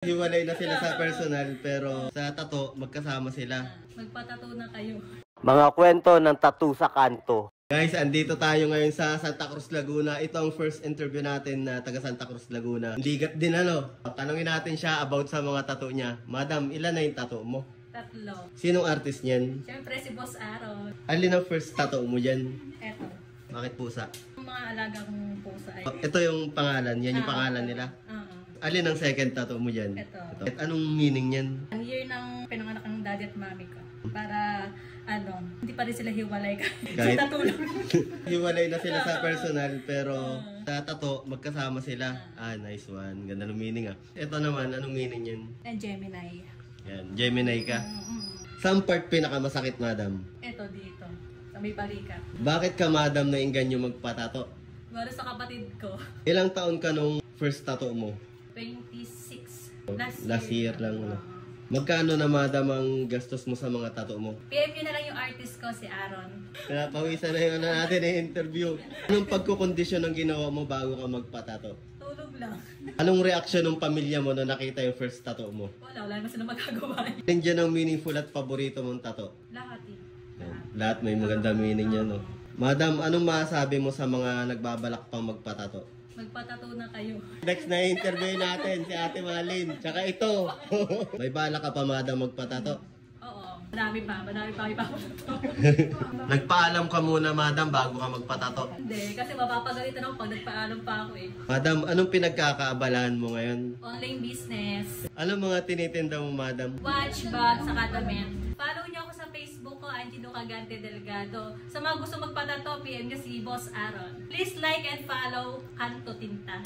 Hiwalay na sila sa personal pero sa tattoo magkasama sila. Magpatato na kayo. Mga kwento ng tattoo sa kanto. Guys, andito tayo ngayon sa Santa Cruz, Laguna. Ito ang first interview natin na taga Santa Cruz, Laguna. Ligat din ano. Tanungin natin siya about sa mga tattoo niya. Madam, ilan na yung tattoo mo? 3. Sinong artist niyan? Siyempre si Boss Aaron. Alin ang first tattoo mo dyan? Eto. Bakit pusa? Yung mga alagang pusa ay. Ito yung pangalan. Yan yung pangalan nila. Alin ang second tattoo mo dyan? Ito. At anong meaning yan? Ang year ng pinanganak ng daddy at mami ko. Para hindi pa rin sila hiwalay Kahit- sa tattoo lang. Hiwalay na sila sa personal pero sa tattoo magkasama sila. Nice one. Ganda ng meaning ah. Ito naman, anong meaning yan? And Gemini. Yan, Gemini ka. Saan part pinakamasakit, madam? Ito dito. Sa may balikat. Bakit ka, madam, nainganyo magpatato? Para sa kapatid ko. Ilang taon ka nung first tattoo mo? 26. Last year lang. No? Magkano na, madam, ang gastos mo sa mga tattoo mo? PM nyo na lang yung artist ko, si Aaron. Pinapawisan na yung natin na interview. Anong pagkukondisyon ang ginawa mo bago ka magpatato? Tulog lang. Anong reaksyon ng pamilya mo na nakita yung first tattoo mo? Wala naman sila magagawa. Nandiyan ang meaningful at paborito mong tattoo? Lahat eh. Lahat may maganda meaning yan, no? Madam, anong masasabi mo sa mga nagbabalak pang magpatato? Magpatato na kayo. Next na interview natin si Ate Malin. Tsaka ito. May balak ka pa, madam, magpatato? Oo. Madami pa ipapatato. Nagpaalam ka muna, madam, bago ka magpatato. Hindi, kasi mapapagalitan ako pag nagpaalam pa ako eh. Madam, anong pinagkakaabalahan mo ngayon? Online business. Anong mga tinitinda mo, madam? Watch, bag, saka damit. Follow niyo ako sa Facebook ko, Angelo Cagante Delgado. Sa mga gusto magpatato, PM niyo si Boss Aaron. Please like and follow Kanto Tinta.